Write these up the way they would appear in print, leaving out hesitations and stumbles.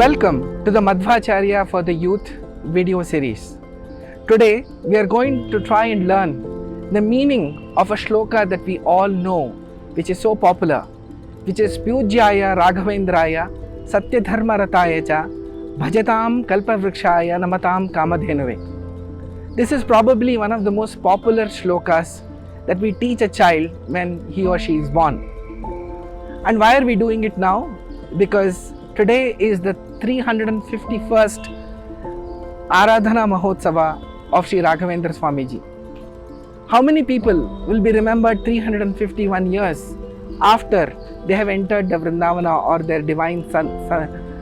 Welcome to the Madhwacharya for the Youth video series. Today we are going to try and learn the meaning of a shloka that we all know, which is so popular, which is Poojyaya Raghavendraya Satyadharma ratayacha Bhajatam Kalpavrikshaya Namatam Kamadhenave. This is probably one of the most popular shlokas that we teach a child when he or she is born. And why are we doing it now? Because today is the 351st Aradhana Mahotsava of Sri Raghavendra Swamiji. How many people will be remembered 351 years after they have entered the Vrindavana or their divine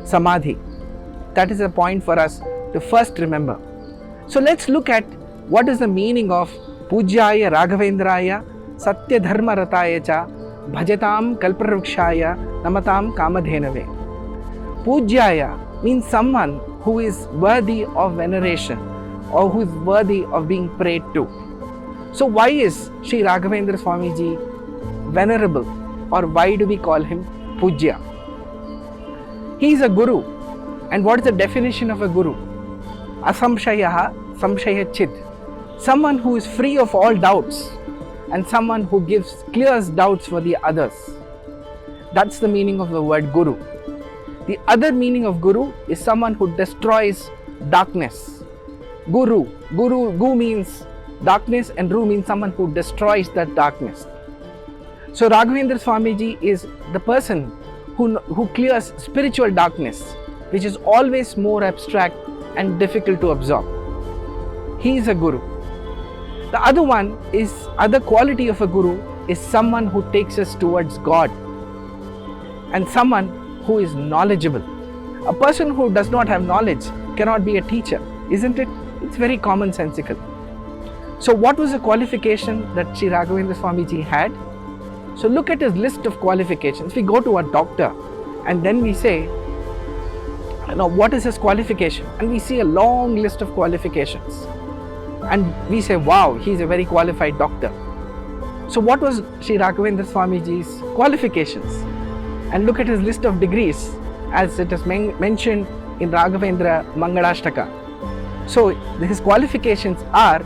Samadhi? That is a point for us to first remember. So let's look at what is the meaning of Poojyaya Raghavendraya Satyadharma ratayacha Bhajatam Kalpavrikshaya Namatam Kamadhenave. Poojyaya means someone who is worthy of veneration or who is worthy of being prayed to. So why is Sri Raghavendra Swamiji venerable, or why do we call him Poojya? He is a Guru. And what is the definition of a Guru? Asamshayaha samshayachid. Someone who is free of all doubts and someone who clears doubts for the others. That's the meaning of the word Guru. The other meaning of Guru is someone who destroys darkness. Gu means darkness, and Ru means someone who destroys that darkness. So Raghavendra Swamiji is the person who clears spiritual darkness, which is always more abstract and difficult to absorb. He is a Guru. The other quality of a Guru is someone who takes us towards God, and someone who is knowledgeable. A person who does not have knowledge cannot be a teacher, isn't it? It's very commonsensical. So what was the qualification that Sri Raghavendra Swamiji had? So look at his list of qualifications. We go to a doctor and then we say, what is his qualification? And we see a long list of qualifications. And we say, wow, he's a very qualified doctor. So what was Sri Raghavendra Swamiji's qualifications? And look at his list of degrees as it is mentioned in Raghavendra Mangalashtaka. So his qualifications are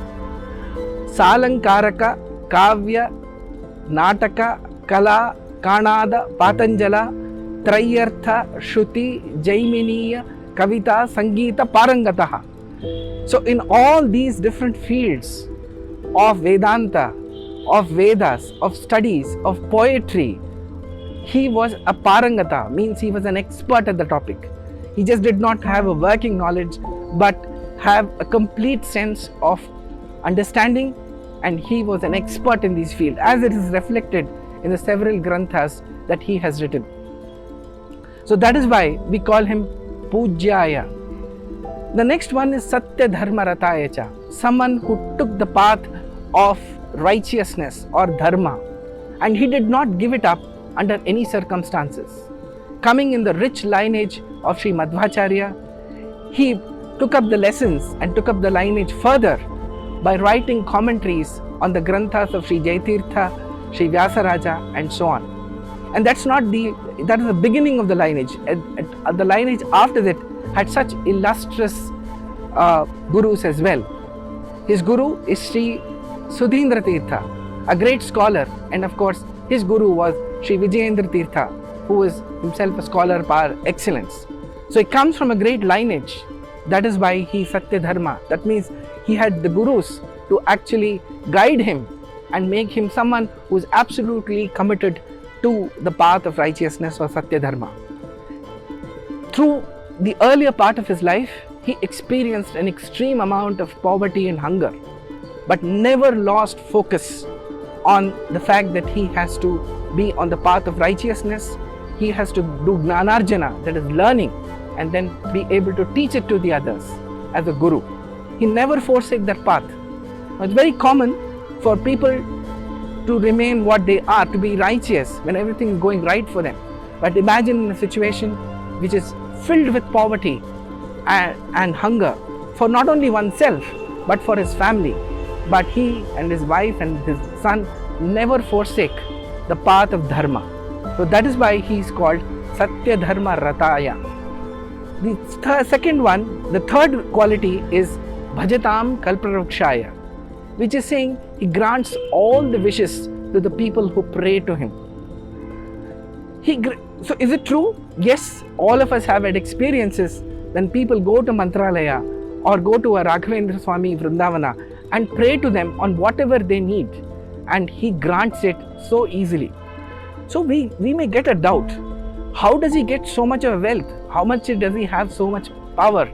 Salankaraka, Kavya, Nataka, Kala, Kanada, Patanjala, Trayartha, Shruti, Jaiminiya, Kavita, Sangeeta, Parangataha. So in all these different fields of Vedanta, of Vedas, of studies, of poetry, he was a Parangata, means he was an expert at the topic. He just did not have a working knowledge, but have a complete sense of understanding, and he was an expert in these fields, as it is reflected in the several granthas that he has written. So that is why we call him Poojyaya. The next one is Satyadharma ratayacha, someone who took the path of righteousness or dharma, and he did not give it up under any circumstances. Coming in the rich lineage of Sri Madhwacharya, he took up the lessons and took up the lineage further by writing commentaries on the granthas of Sri Jaitirtha, Sri Vyasaraja, and so on. And that is the beginning of the lineage. The lineage after that had such illustrious gurus as well. His guru is Sri Sudhindra Tirtha, a great scholar, and of course his guru was Sri Vijayendra Tirtha, who is himself a scholar par excellence. So he comes from a great lineage. That is why he is Satyadharma. That means he had the gurus to actually guide him and make him someone who is absolutely committed to the path of righteousness or Satyadharma. Through the earlier part of his life, he experienced an extreme amount of poverty and hunger, but never lost focus on the fact that he has to be on the path of righteousness. He has to do Gnanarjana, that is learning, and then be able to teach it to the others as a guru. He never forsake that path. It's very common for people to remain what they are, to be righteous when everything is going right for them. But imagine in a situation which is filled with poverty and hunger for not only oneself but for his family. But he and his wife and his son never forsake the path of dharma. So that is why he is called Satyadharma Rataya. The second one, the third quality is Bhajatam Kalpavrikshaya, which is saying he grants all the wishes to the people who pray to him. So is it true? Yes, all of us have had experiences when people go to Mantralaya or go to a Raghavendra Swami Vrindavana and pray to them on whatever they need, and he grants it so easily. So we may get a doubt. How does he get so much of wealth? How much does he have so much power?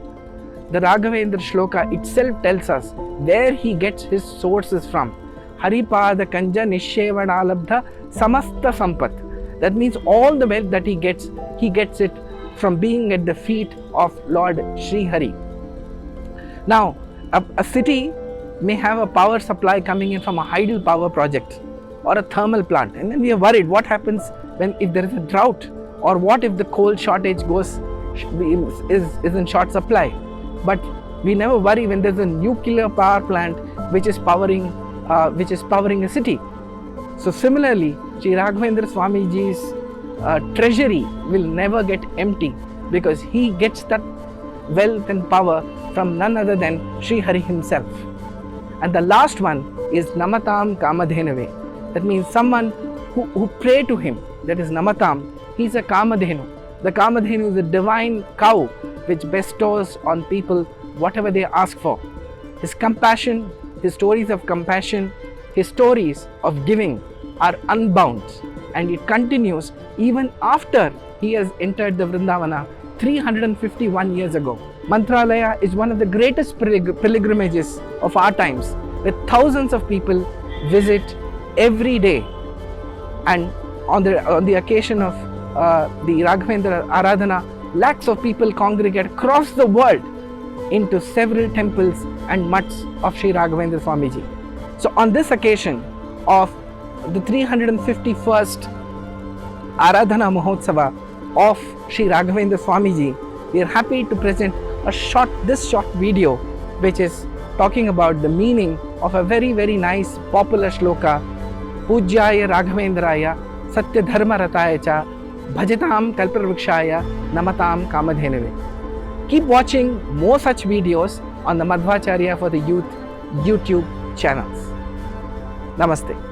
The Raghavendra Shloka itself tells us where he gets his sources from. Haripada Kanja Nishyevanalabdha Samasta Sampat. That means all the wealth that he gets it from being at the feet of Lord Sri Hari. Now, a city may have a power supply coming in from a hydel power project or a thermal plant, and then we are worried what happens if there is a drought, or what if the coal shortage is in short supply. But we never worry when there's a nuclear power plant which is powering a city. So similarly, Sri Raghavendra Swamiji's treasury will never get empty, because he gets that wealth and power from none other than Sri Hari himself. And the last one is Namatam Kamadhenave. That means someone who pray to him, that is Namatam, he's a kamadhinu. The kamadhinu is a divine cow which bestows on people whatever they ask for. His compassion, his stories of compassion, his stories of giving are unbound, and it continues even after he has entered the Vrindavana 351 years ago. Mantralaya is one of the greatest pilgrimages of our times, where thousands of people visit every day, and on the occasion of the Raghavendra Aradhana, lakhs of people congregate across the world into several temples and mutts of Sri Raghavendra Swamiji. So on this occasion of the 351st Aradhana Mahotsava of Sri Raghavendra Swamiji, we are happy to present this short video which is talking about the meaning of a very, very nice popular shloka, Poojyaya Raghavendraya Satyadharma ratayacha, Bhajatam Kalpavrikshaya, Namatam Kamadhenave. Keep watching more such videos on the Madhwacharya for the Youth YouTube channels. Namaste.